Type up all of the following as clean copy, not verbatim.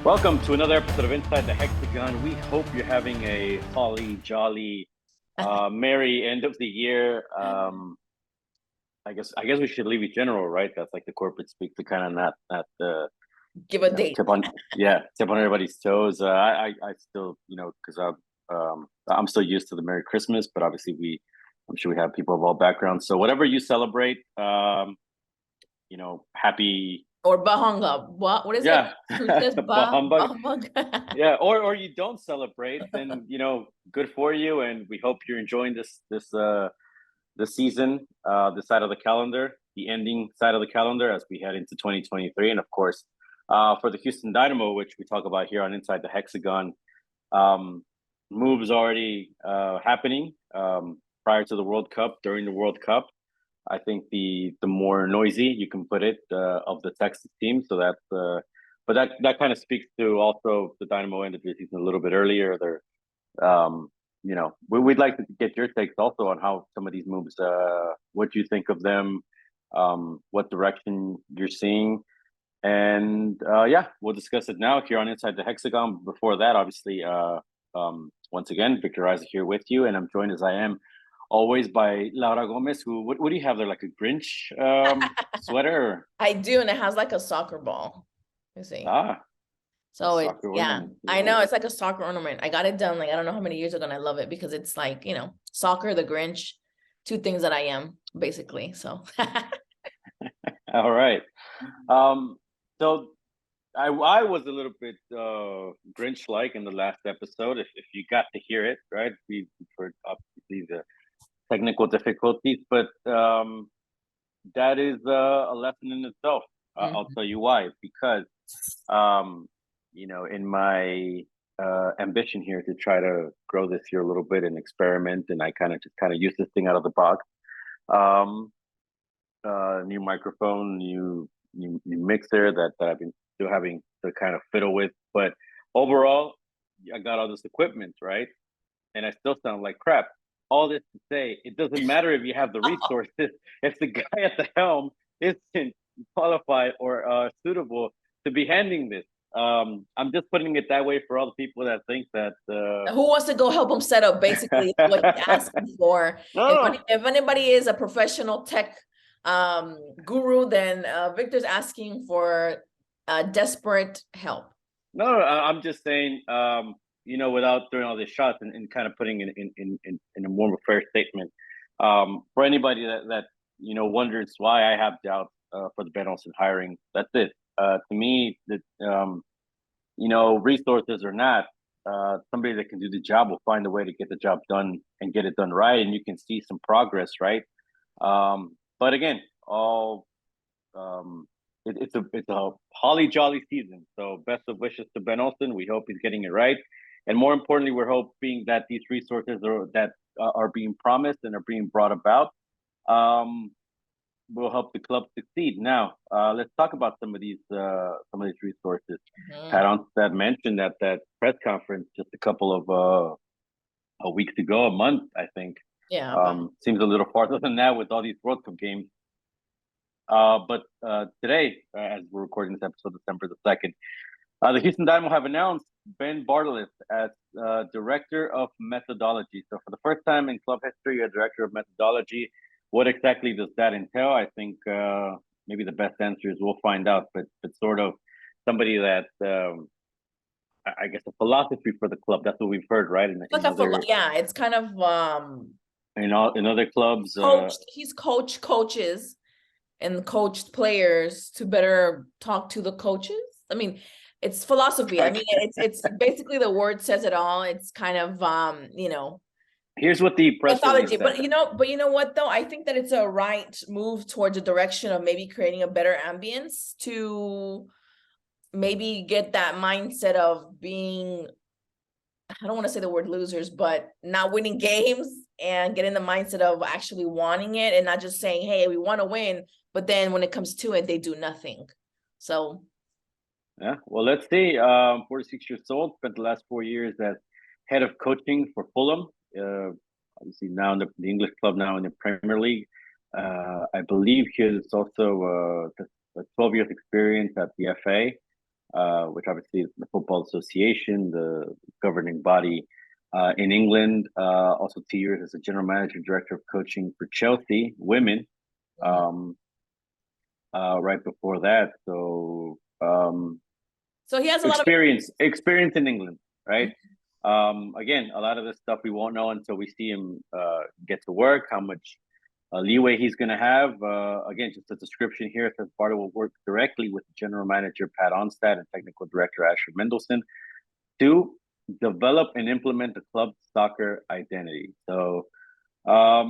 Welcome to another episode of Inside the Hexagon. We hope you're having a holly jolly, merry end of the year. I guess we should leave it general, right? That's like the corporate speak to kind of not Give a date. tip on everybody's toes. I still because I'm still used to the Merry Christmas, but obviously I'm sure we have people of all backgrounds. So whatever you celebrate, happy. Or bahanga. What is Yeah, it? Truth says Bahambag. bahanga. Yeah, or you don't celebrate, then good for you, and we hope you're enjoying this season, this side of the calendar, the ending side of the calendar as we head into 2023, and of course, for the Houston Dynamo, which we talk about here on Inside the Hexagon, um, moves already happening prior to the World Cup, during the World Cup. I think the more noisy you can put it of the Texas team, so that's but that kind of speaks to also the Dynamo ended the season a little bit earlier. We'd like to get your takes also on how some of these moves, what you think of them, what direction you're seeing, and we'll discuss it now here on Inside the Hexagon. Before that, obviously, once again, Victor Araiza here with you, and I'm joined as I am always by Laura Gomez. Who what do you have there? Like a Grinch sweater? I do, and it has like a soccer ball. You see. So it's I know it's like a soccer ornament. I got it done like I don't know how many years ago, and I love it because it's like soccer, the Grinch, two things that I am basically. So. All right. So I was a little bit Grinch-like in the last episode. If you got to hear it, right? We heard obviously the technical difficulties, but that is a lesson in itself. I'll tell you why. Because in my ambition here to try to grow this year a little bit and experiment, and I kind of use this thing out of the box. New microphone, new mixer that I've been still having to kind of fiddle with, but overall, I got all this equipment, right? And I still sound like crap. All this to say, it doesn't matter if you have the resources. If the guy at the helm isn't qualified or suitable to be handling this, I'm just putting it that way for all the people that think that who wants to go help him set up, basically what he's asking for. If anybody is a professional tech guru, then Victor's asking for desperate help. No, I'm just saying, without throwing all these shots and kind of putting it in a more of a fair statement. For anybody that wonders why I have doubts for the Ben Olsen hiring, that's it. To me, that resources or not, somebody that can do the job will find a way to get the job done and get it done right, and you can see some progress, right? But again, it's a holly jolly season. So best of wishes to Ben Olsen. We hope he's getting it right, and more importantly, we're hoping that these resources are being promised and are being brought about will help the club succeed. Now, let's talk about some of these resources. Pat Onstad mentioned at that press conference just a couple of weeks ago, a month, I think. Yeah. Seems a little farther than that with all these World Cup games. But today, as we're recording this episode, December the 2nd, the Houston Dynamo have announced Ben Bartlett as Director of Methodology. So for the first time in club history, a Director of Methodology. What exactly does that entail? I think maybe the best answer is we'll find out, but sort of somebody that I guess a philosophy for the club. That's what we've heard, right? It's kind of in other clubs. He's coached coaches and coached players to better talk to the coaches. I mean, it's philosophy. I mean, it's basically the word says it all. It's kind of Here's what the press mythology, but you know what though? I think that it's a right move towards a direction of maybe creating a better ambience to maybe get that mindset of being, I don't want to say the word losers, but not winning games and getting the mindset of actually wanting it and not just saying, hey, we want to win, but then when it comes to it, they do nothing. So yeah, well, let's see. 46 years old, spent the last 4 years as head of coaching for Fulham. Obviously now in the English club, now in the Premier League. I believe he has also 12 years experience at the FA. which obviously is the Football Association, the governing body in England. Also 2 years as a general manager, director of coaching for Chelsea women. Mhm. Right before that, So he has a lot of experience in England, right? Mhm. Again, a lot of this stuff we won't know until we see him get to work, how much leeway he's going to have. Again, just a description here. It says Bartlett will work directly with general manager Pat Onstad and technical director Asher Mendelson to develop and implement the club's soccer identity. So Yeah, I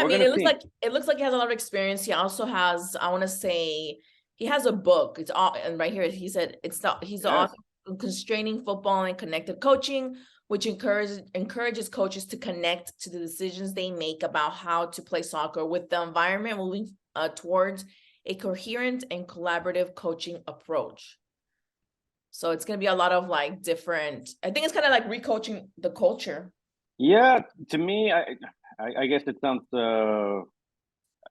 we're mean, going to see. it looks like he has a lot of experience. He also has, I want to say, he has a book. It's all, and right here he said he's the Yes. author of Constraining Football and Connected Coaching, which encourages coaches to connect to the decisions they make about how to play soccer with the environment moving towards a coherent and collaborative coaching approach. So it's going to be a lot of like different, I think it's kind of like recoaching the culture. Yeah, to me, I guess it sounds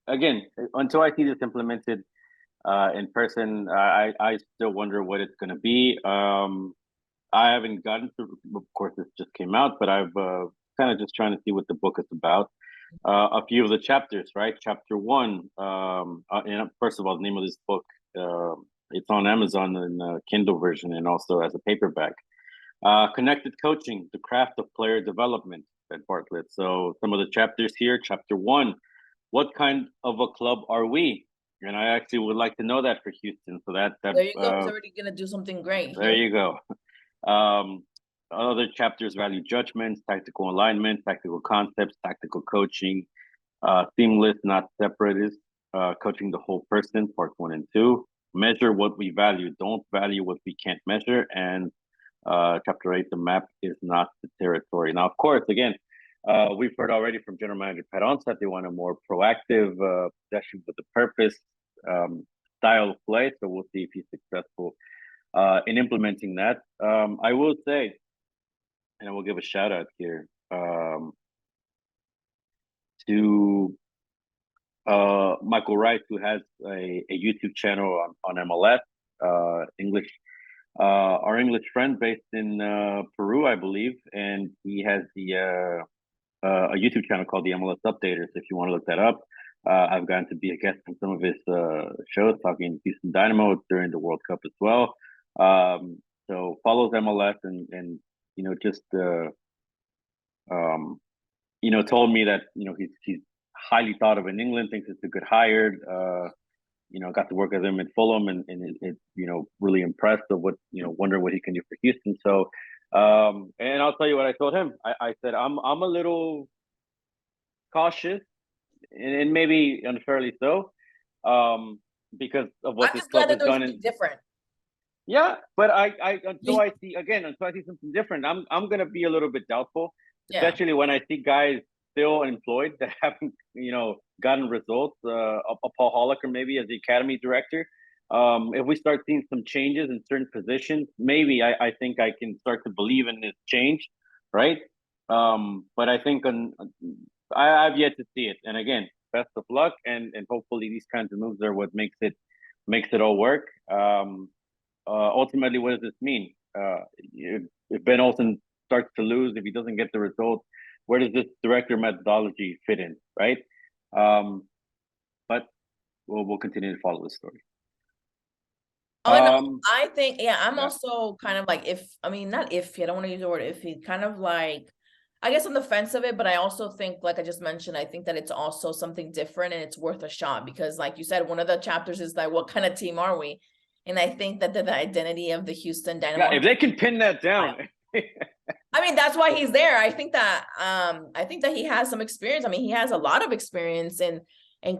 again, until I see this implemented in person, I still wonder what it's going to be. I haven't gotten to, of course, this just came out, but I've kind of just trying to see what the book is about. A few of the chapters, right? Chapter one, and first of all, the name of this book, it's on Amazon in a Kindle version and also as a paperback. Connected coaching, the craft of player development at Bartlett. So some of the chapters here, chapter one, what kind of a club are we? And I actually would like to know that for Houston. So that There you go. He's already going to do something great there here. you go. Other chapters: value judgments, tactical alignment, tactical concepts, tactical coaching, seamless, not separatist, coaching the whole person, part 1 and 2. Measure what we value, don't value what we can't measure, and chapter 8, the map is not the territory. Now, of course, again, we've heard already from General Manager Pat Onstad they want a more proactive possession with a purpose style of play. So we'll see if he's successful in implementing that. I will say, and I will give a shout out here to Michael Rice, who has a YouTube channel on MLS, English. Our English friend based in Peru, I believe, and he has a YouTube channel called the MLS Updaters. If you want to look that up, I've gotten to be a guest on some of his shows, talking Houston Dynamo during the World Cup as well. So follows MLS and just told me that he's highly thought of in England, thinks it's a good hire. Got to work with him at Fulham and it really impressed of what, wonder what he can do for Houston. So, and I'll tell you what I told him. I said, I'm a little cautious and maybe unfairly so, because of what I'm this just club glad that has there's done. something different. Yeah, but until I see something different, I'm gonna be a little bit doubtful, Yeah. especially when I see guys still employed that haven't gotten results. A Paul Hollicker maybe as the academy director. If we start seeing some changes in certain positions, maybe I think I can start to believe in this change, right? But I think I've yet to see it. And again, best of luck, and hopefully these kinds of moves are what makes it all work. Ultimately, what does this mean? If Ben Olsen starts to lose, if he doesn't get the result, where does this director methodology fit in, right? But we'll continue to follow the story. Oh, no, I think, yeah, I'm Yeah. also kind of like, not iffy, I don't want to use the word iffy, kind of like, I guess on the fence of it, but I also think, like I just mentioned, I think that it's also something different and it's worth a shot because, like you said, one of the chapters is like, what kind of team are we? And I think that the identity of the Houston Dynamo. Yeah, if they can pin that down. I mean, that's why he's there. I think that he has some experience. I mean, he has a lot of experience in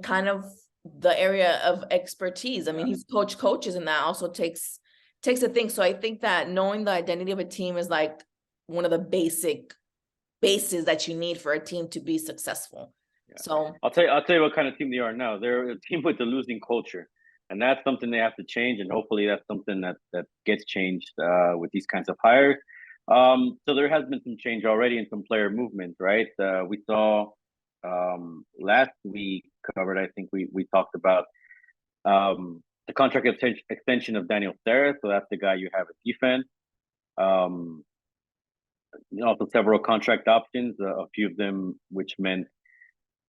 kind of the area of expertise. I mean, he's coaches, and that also takes a thing. So I think that knowing the identity of a team is like one of the basic bases that you need for a team to be successful. Yeah. So I'll tell you what kind of team they are now. They're a team with a losing culture, and that's something they have to change. And hopefully, that's something that gets changed with these kinds of hires. So there has been some change already in some player movement, right? We saw last week covered. I think we talked about the contract extension of Daniel Serra, so that's the guy you have at defense. Also several contract options, a few of them which meant,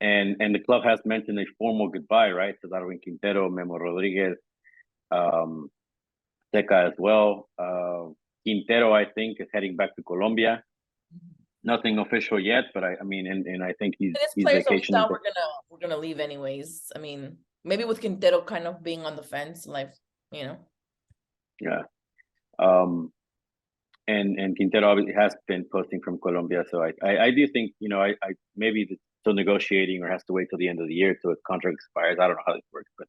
and the club has mentioned a formal goodbye, right? So Darwin Quintero, Memo Rodriguez, um, Seca as well. Quintero, I think, is heading back to Colombia. Nothing official yet, but I mean, and I think he's players of vacationing. style we're gonna leave anyways. I mean, maybe with Quintero kind of being on the fence, like, you know. Yeah. And Quintero obviously has been posting from Colombia, so I do think, you know, I maybe it's still negotiating or has to wait till the end of the year till his contract expires. I don't know how this works, but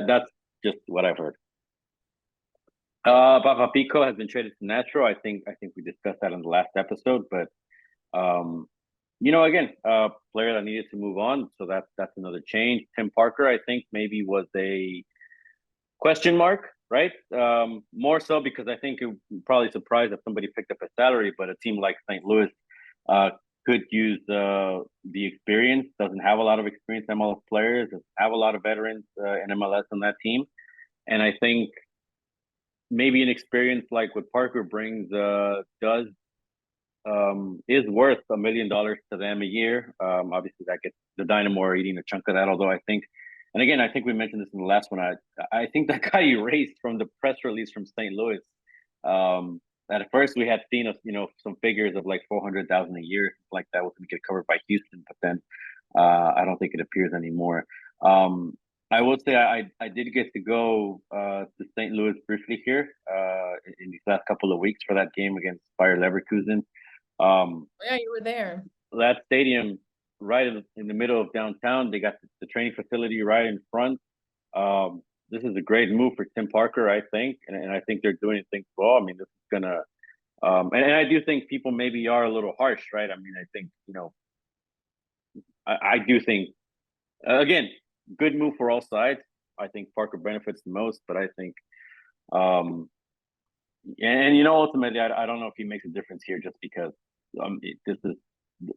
that's just what I've heard. Papa Pico has been traded to Nashville. I think we discussed that in the last episode, but you know, again, player that needed to move on, so that's another change. Tim Parker, I think maybe was a question mark, right? More so because I think it would probably surprise if somebody picked up a salary, but a team like St. Louis could use the experience. Doesn't have a lot of experience MLS players. Doesn't have a lot of veterans in MLS on that team, and I think maybe an experience like what Parker brings does is worth $1 million to them a year. Obviously, that gets the Dynamo are eating a chunk of that. Although I think, and again, I think we mentioned this in the last one. I think that got erased from the press release from St. Louis. At first, we had seen some figures of like 400,000 a year, like that was going to get covered by Houston, but then I don't think it appears anymore. I will say I did get to go to St. Louis briefly here in these last couple of weeks for that game against Bayer Leverkusen. Yeah, you were there. That stadium, right in the middle of downtown, they got the training facility right in front. This is a great move for Tim Parker, I think, and I think they're doing things well. I mean, this is gonna, and I do think people maybe are a little harsh, right? I mean, I think I do think again, good move for all sides. I think Parker benefits the most, but I think, and ultimately, I don't know if he makes a difference here just because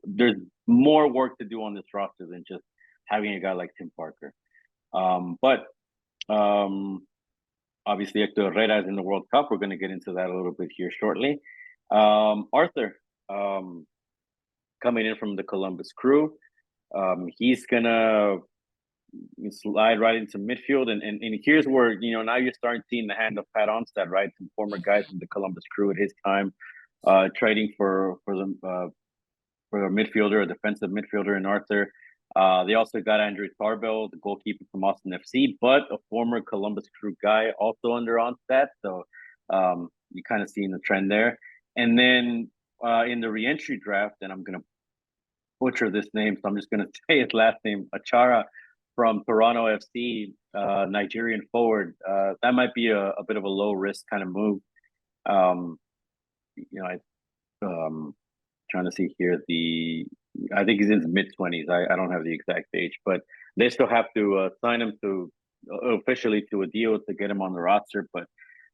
there's more work to do on this roster than just having a guy like Tim Parker. But obviously, Hectors Herra is in the World Cup. We're going to get into that a little bit here shortly. Arthur, coming in from the Columbus Crew, he's gonna slide right into midfield, and here's where now you're starting seeing the hand of Pat Onstad, right? Some former guys from the Columbus Crew at his time, trading for a midfielder, a defensive midfielder in Arthur. They also got Andrew Tarbell, the goalkeeper from Austin FC, but a former Columbus Crew guy also under Onstad. So you kind of seeing the trend there. And then in the reentry draft, and I'm gonna butcher this name, so I'm just gonna say his last name, Achara, from Toronto FC, Nigerian forward. That might be a bit of a low risk kind of move. Trying to see here I think he's in his mid-20s. I don't have the exact age, but they still have to sign him to officially to a deal to get him on the roster. But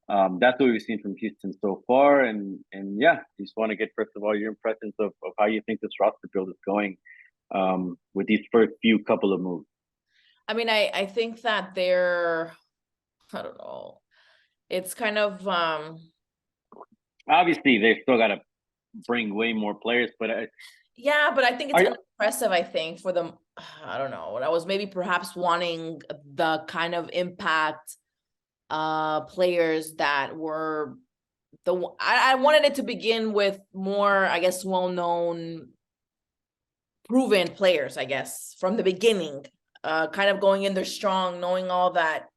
that's what we've seen from Houston so far. And yeah, just want to get, first of all, your impressions of how you think this roster build is going with these first few couple of moves. I mean, I think that I don't know. It's kind of obviously they still got to bring way more players, but yeah, but I think it's impressive. I think for them, I don't know. I was maybe perhaps wanting the kind of impact players that were I wanted it to begin with more, I guess, well-known, proven players, I guess, from the beginning. Kind of going in there strong, knowing all that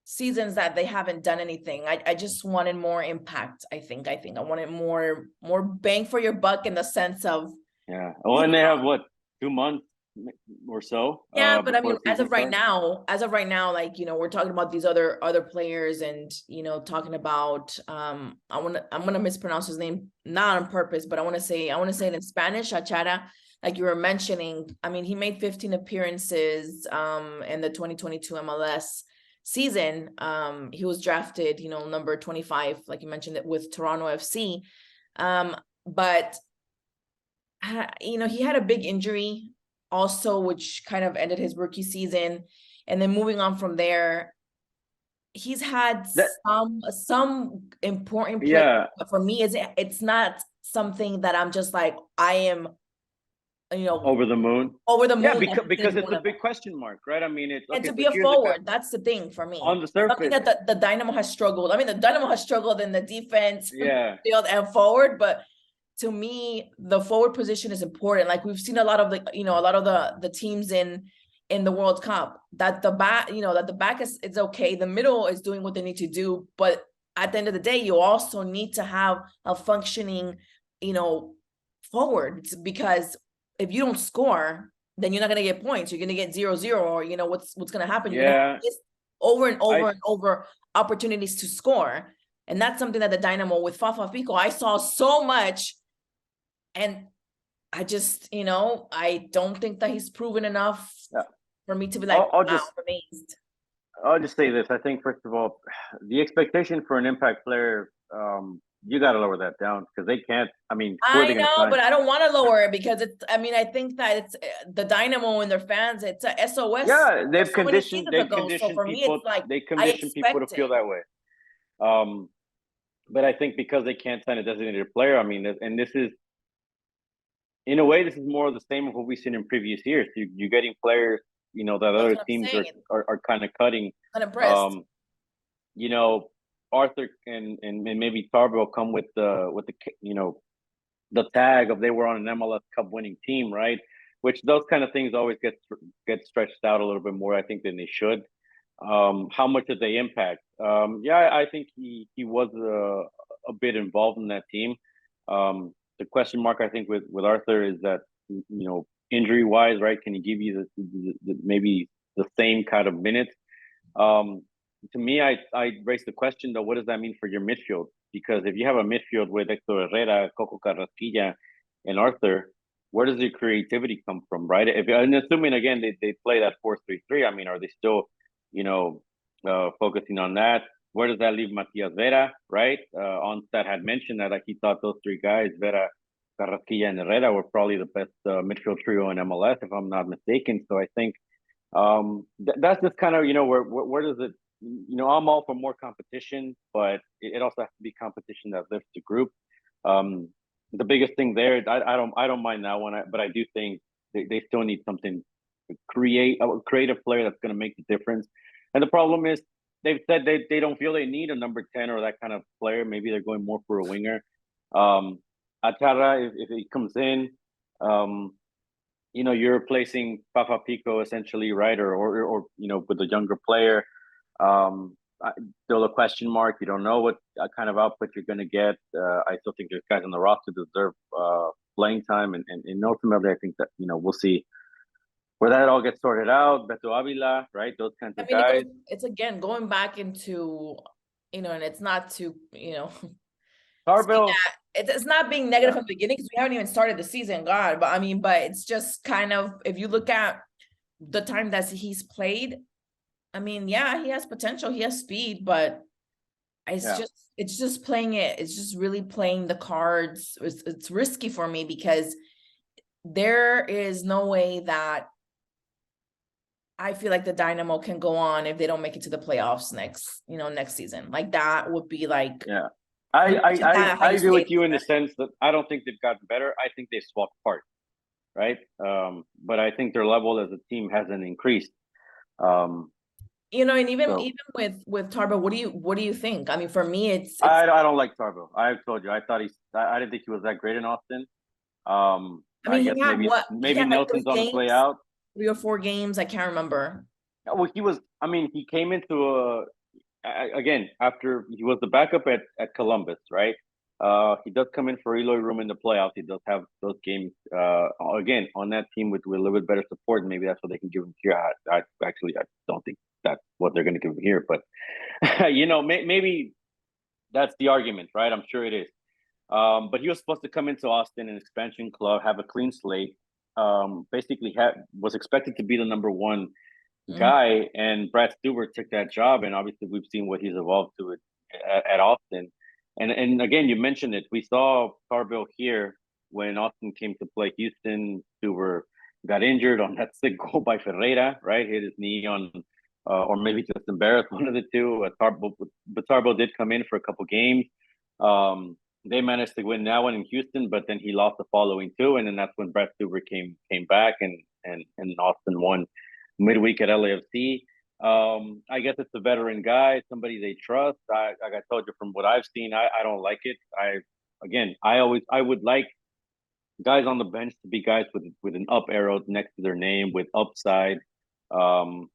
seasons that they haven't done anything. I just wanted more impact. I think I wanted more bang for your buck in the sense of, yeah. Well, and they have what, 2 months or so. Yeah, but I mean, as of right now, like, we're talking about these other players, and talking about I'm gonna mispronounce his name, not on purpose, but I want to say it in Spanish, Achara. Like you were mentioning, I mean, he made 15 appearances in the 2022 MLS season. He was drafted, number 25, like you mentioned, it with Toronto FC. But he had a big injury also, which kind of ended his rookie season. And then moving on from there, he's had That some important play, yeah, but for me, it's not something that I'm just like I am, over the moon. over the Yeah, moon that because he's it's one a of them. big question mark, right? I mean, it's And okay. to So be a here's the guy forward, that's the thing for me. on the Something surface. that the Dynamo has struggled. I mean, the Dynamo has struggled in the defense, Yeah, field, and forward, but to me, the forward position is important. Like we've seen a lot of a lot of the teams in the World Cup that the back, that the back is okay. The middle is doing what they need to do, but at the end of the day, you also need to have a functioning, forward, because if you don't score, then you're not gonna get points. You're gonna get 0-0, or what's gonna happen. You're gonna yeah. have over and over I and over opportunities to score. And that's something that the Dynamo with Fafa Pico, I saw so much. And I just, I don't think that he's proven enough yeah. for me to be like, I'll wow, just amazed. I'll just say this. I think first of all, the expectation for an impact player, you got to lower that down because they can't. I mean, who are I they going to know, sign? but I don't want to lower it because I think that it's the Dynamo and their fans, it's a SOS Yeah, so many seasons they've ago. So conditioned for me, people. it's like, They I condition people to expect feel it. that way. But I think because they can't sign a designated player, I mean, and this is in a way, this is more of the same of what we've seen in previous years. You're getting players, that That's other what I'm teams saying. are kind of cutting. Unimpressed. Um, you know, Arthur and maybe Tarbell come with the tag of they were on an MLS Cup winning team, right? Which those kind of things always get stretched out a little bit more, I think, than they should. How much did they impact? Yeah, I think he was a bit involved in that team. The question mark I think with Arthur is that injury wise, right? Can he give you maybe the same kind of minutes? Um, to me, I raise the question though, what does that mean for your midfield? Because if you have a midfield with Hector Herrera, Coco Carrasquilla, and Arthur, where does the creativity come from, right? If and assuming again they play that 4-3-3, I mean, are they still, focusing on that? Where does that leave Matias Vera, right? Onstad had mentioned that like he thought those three guys, Vera, Carrasquilla, and Herrera, were probably the best midfield trio in MLS, if I'm not mistaken. So I think that's just kind of where does it I'm all for more competition, but it also has to be competition that lifts the group. The biggest thing there, I don't mind that one, but I do think they still need something to create a creative player that's going to make the difference. And the problem is they've said they don't feel they need a number 10 or that kind of player. Maybe they're going more for a winger. Atara, if he comes in, um, you're replacing Papa Pico essentially, right? Or with a younger player. Still a question mark. You don't know what kind of output you're going to get. I still think there's guys on the roster that deserve playing time, and ultimately, I think that we'll see where that all gets sorted out. Beto Avila, right? Those kinds I of mean, guys. it's again going back into, and it's not to, say Tarbell, that it's not being negative yeah, from the beginning because we haven't even started the season, God. But I mean, but it's just kind of, if you look at the time that he's played, I mean, yeah, he has potential, he has speed, but yeah, it's just playing it. It's just really playing the cards. It's risky for me because there is no way that I feel like the Dynamo can go on if they don't make it to the playoffs next season. Like that would be like, yeah. you mentioned how I you agree with stated you in the that. sense that I don't think they've gotten better. I think they've swapped parts, right? But I think their level as a team hasn't increased. Um, And even so with Tarba, what do you think? I mean, for me, it's. I don't like Tarbell. I've told you. I didn't think he was that great in Austin. I I mean, guess he had maybe what? He had like Nelson's on the play out. 3 or 4 games. I can't remember. Well, he was. I mean, he came into again after he was the backup at Columbus, right? He does come in for Eloy Room in the playoffs. He does have those games again on that team with a little bit better support. Maybe that's what they can give him here. I actually I don't think that's what they're going to give him here, but maybe that's the argument, right? I'm sure it is. But he was supposed to come into Austin, an expansion club, have a clean slate. Basically, was expected to be the number one Mhm. guy, and Brad Stewart took that job, and obviously we've seen what he's evolved to it at Austin. And again, you mentioned it. We saw Carville here when Austin came to play Houston. Stewart got injured on that sick goal by Ferreira, right? Hit his knee or maybe just embarrassed, one of the two. But Tarbo did come in for a couple games. They managed to win that one in Houston, but then he lost the following two, and then that's when Brett Stuber came back, and Austin won midweek at LAFC. I guess it's a veteran guy, somebody they trust. Like I told you, from what I've seen, I don't like it. I would like guys on the bench to be guys with an up arrow next to their name, with upside. Um,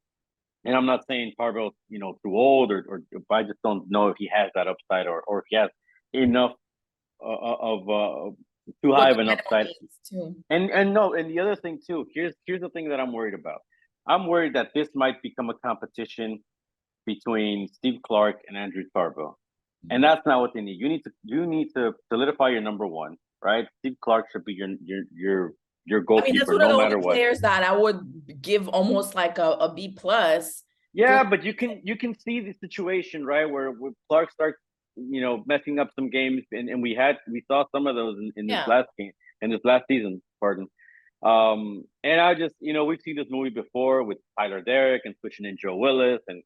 and I'm not saying Tarville's, too old, or I just don't know if he has that upside, or if he has enough of too high What of an Dynamo upside. needs too. And no, and the other thing too, here's the thing that I'm worried about. I'm worried that this might become a competition between Steve Clark and Andrew Tarville. And that's not what they need. You need to solidify your number one, right? Steve Clark should be your I mean, that's goalkeeper one of no the matter only what. players that I would give almost like a B plus. Yeah, but you can see the situation, right, where Clark starts, messing up some games, and we saw some of those in this Yeah. last game, in this last season, pardon. And I just, we've seen this movie before with Tyler Derrick and switching in Joe Willis, and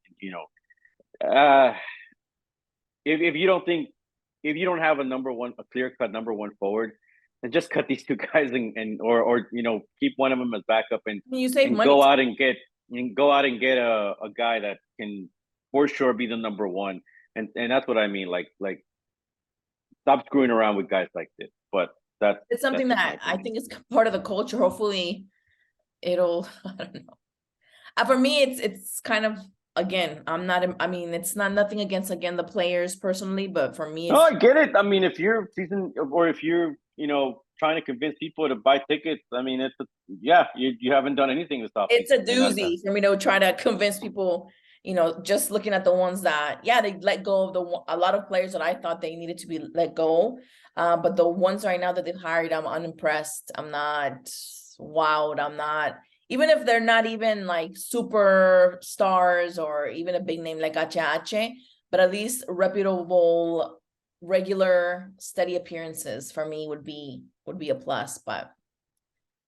if you don't think, if you don't have a clear cut number one forward, then just cut these two guys, or keep one of them as backup, You save and money. go out and get a guy that can for sure be the number one, and that's what I mean. Like stop screwing around with guys like this. But It's something that I think is part of the culture. Hopefully, it'll. I don't know. For me, it's kind of, again. I'm not. I mean, it's not nothing against the players personally, but for me, no, I get it. I mean, if you're trying to convince people to buy tickets, I mean, you haven't done anything this offseason. It's a doozy for me to try to convince people. Just looking at the ones that, they let go of a lot of players that I thought they needed to be let go. But the ones right now that they've hired, I'm unimpressed. I'm not wowed. I'm not, even if they're not even like super stars or even a big name like Ache, but at least reputable, regular, steady appearances for me would be a plus. But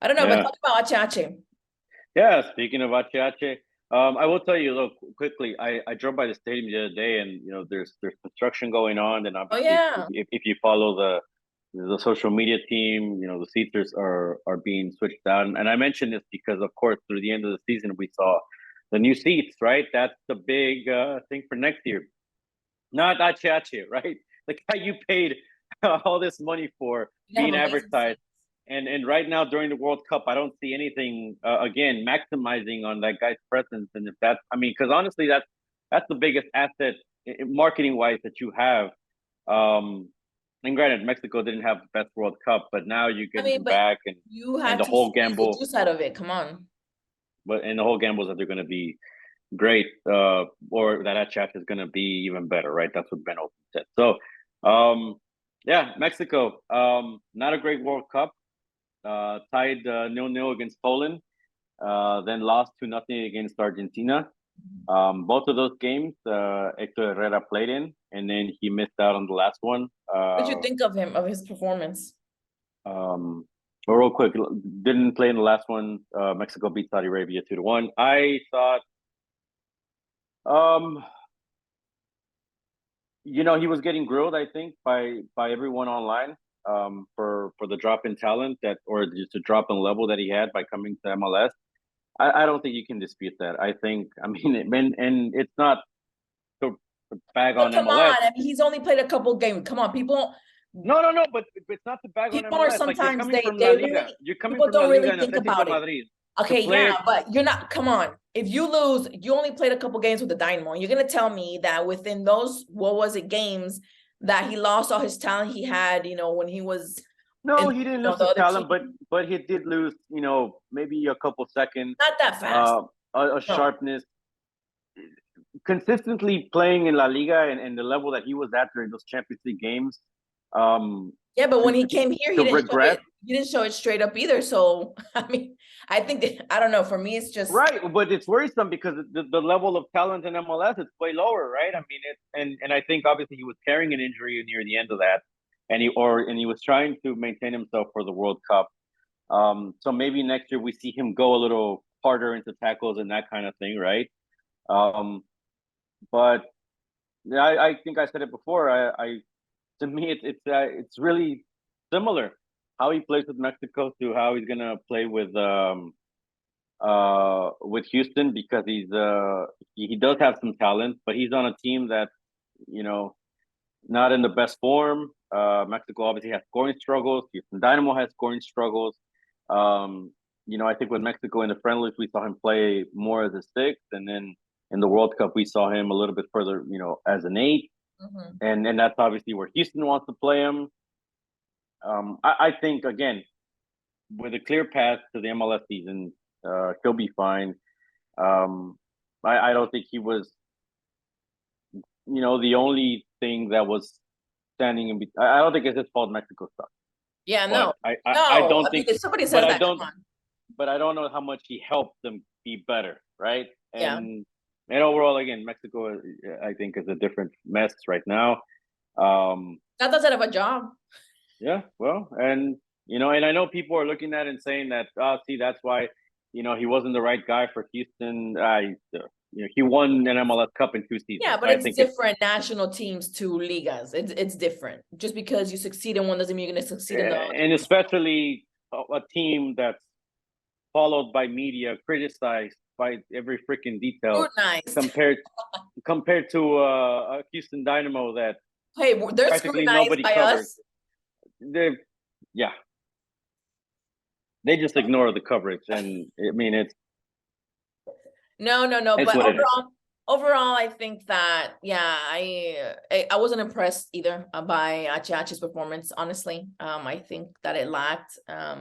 I don't know. Yeah. But talk about Ache. Yeah, speaking of Ache, I will tell you, look, quickly. I drove by the stadium the other day, and there's construction going on, and obviously, if you follow the social media team, the seats are being switched out, and I mentioned this because, of course, through the end of the season, we saw the new seats, right? That's the big thing for next year. Not Ache, right? The guy you paid all this money for being advertised. And right now during the World Cup, I don't see anything again maximizing on that guy's presence. And if that's, I mean, because honestly, that's the biggest asset marketing wise that you have. And granted, Mexico didn't have the best World Cup, but now you get him back, and the whole gamble. The juice out of it. Come on. And the whole gamble is that they're going to be great, or that chat is going to be even better, right? That's what Ben Olsen said. So, Mexico, not a great World Cup. Tied 0-0 against Poland, then lost 2-0 against Argentina. Both of those games, Hector Herrera played in, and then he missed out on the last one. What did you think of his performance? Real quick, didn't play in the last one. Mexico beat Saudi Arabia 2-1. I thought, he was getting grilled, I think, by everyone online. For the drop in talent or just a drop in level that he had by coming to MLS. I don't think you can dispute that. I think, I mean, and it's not to bag on MLS. Come on, I mean, he's only played a couple games. Come on, people. No, but it's not to bag on MLS. People are sometimes you're coming from La Liga, think about it. Okay, but you're not. Come on, if you lose, you only played a couple games with the Dynamo. You're gonna tell me that within those, what was it, games, that he lost all his talent he had, when he was. No, he didn't lose his talent, but he did lose, maybe a couple seconds. Not that fast. Sharpness. Consistently playing in La Liga and the level that he was at during those Champions League games. But when he came here, he didn't show it straight up either. So, I mean, I think I don't know. For me, it's just right, but it's worrisome because the level of talent in MLS is way lower, right? I mean, and I think obviously he was carrying an injury near the end of that, and he was trying to maintain himself for the World Cup. So maybe next year we see him go a little harder into tackles and that kind of thing, right? But yeah, I think I said it before. To me, it's really similar how he plays with Mexico to how he's gonna play with Houston, because he does have some talent, but he's on a team that, you know, not in the best form. Mexico obviously has scoring struggles. Houston Dynamo has scoring struggles. I think with Mexico in the friendlies, we saw him play more as a six, and then in the World Cup, we saw him a little bit further, as an eight, and that's obviously where Houston wants to play him. I think, again, with a clear path to the MLS season, he'll be fine. I don't think he was, the only thing that was standing in between. I don't think it's his fault Mexico sucks. Yeah, But no, I don't think. if somebody says But that, come on. But I don't know how much he helped them be better, right? Yeah. And overall, again, Mexico, I think, is a different mess right now. That doesn't have a job. Yeah, well, and I know people are looking at it and saying that, see, that's why, he wasn't the right guy for Houston. He won an MLS Cup in 2 seasons. Yeah, but it's different national teams to ligas. It's different. Just because you succeed in one doesn't mean you're going to succeed in the other. And especially a team that's followed by media, criticized by every freaking detail, compared to a Houston Dynamo that they're scrutinized by us. They just ignore the coverage, and I mean it's no. But overall, I think that I wasn't impressed either by Achiachi's performance. Honestly, I think that it lacked. I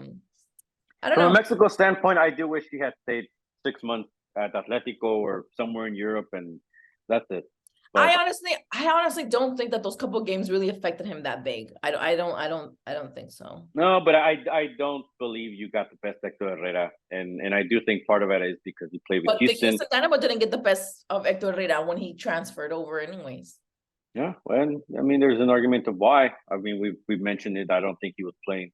don't know. From a Mexico standpoint, I do wish he had stayed 6 months at Atletico or somewhere in Europe, and that's it. But I honestly don't think that those couple of games really affected him that big. I don't think so. No, but I don't believe you got the best Hector Herrera, and I do think part of it is because he played with Houston. But the Houston Dynamo didn't get the best of Hector Herrera when he transferred over, anyways. Yeah, well, I mean, there's an argument of why. I mean, we've mentioned it. I don't think he was playing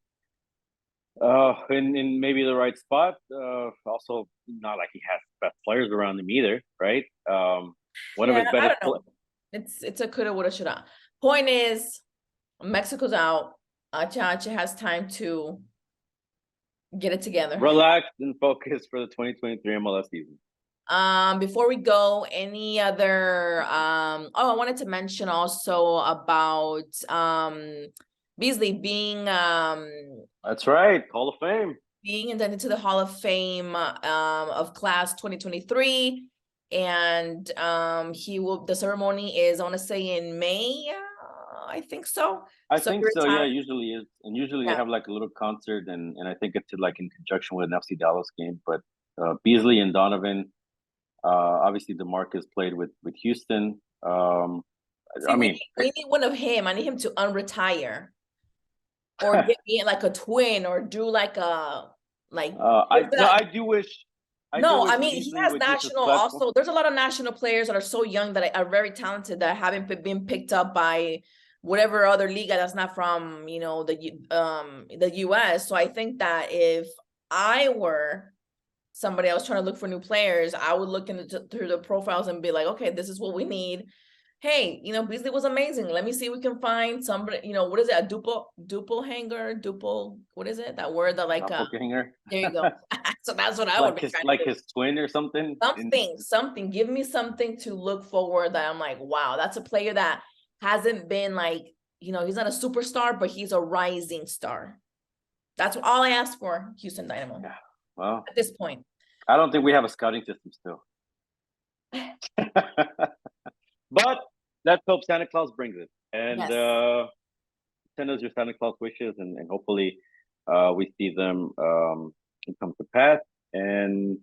in maybe the right spot. Also, not like he has best players around him either, right? One of his better. It's a coulda, woulda, shoulda. Point is, Mexico's out. Achachi has time to get it together, relax, and focus for the 2023 MLS season. Before we go, any other? I wanted to mention also about Beasley being that's right, Hall of Fame, being inducted to the Hall of Fame of class 2023. And the ceremony is, I want to say, in May. I think so. I think so. Yeah, usually is, and usually they have like a little concert, and I think it's like in conjunction with an FC Dallas game. But Beasley and Donovan, obviously DeMarcus played with Houston. We need one of him. I need him to unretire, or get me like a twin, or do like a I do wish. I mean, he has national also. There's a lot of national players that are so young that are very talented that haven't been picked up by whatever other liga that's not from, the US. So I think that if I were somebody else trying to look for new players, I would look through the profiles and be like, okay, this is what we need. Hey, Beasley was amazing. Let me see if we can find somebody, what is it? A duple hanger, what is it? That word that hanger. There you go. So that's what I would be trying to do. His twin or something. Something. Give me something to look forward that I'm like, wow, that's a player that hasn't been like, he's not a superstar, but he's a rising star. That's all I ask for, Houston Dynamo. Yeah. Well, at this point, I don't think we have a scouting system still. But let's hope Santa Claus brings it, and send us your Santa Claus wishes, and hopefully we see them come to pass. And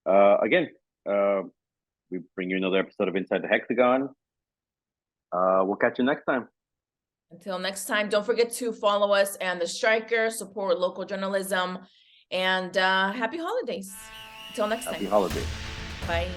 again, we bring you another episode of Inside the Hexagon. We'll catch you next time. Until next time, don't forget to follow us and The Striker, support local journalism, and happy holidays. Until next time. Happy holidays. Bye.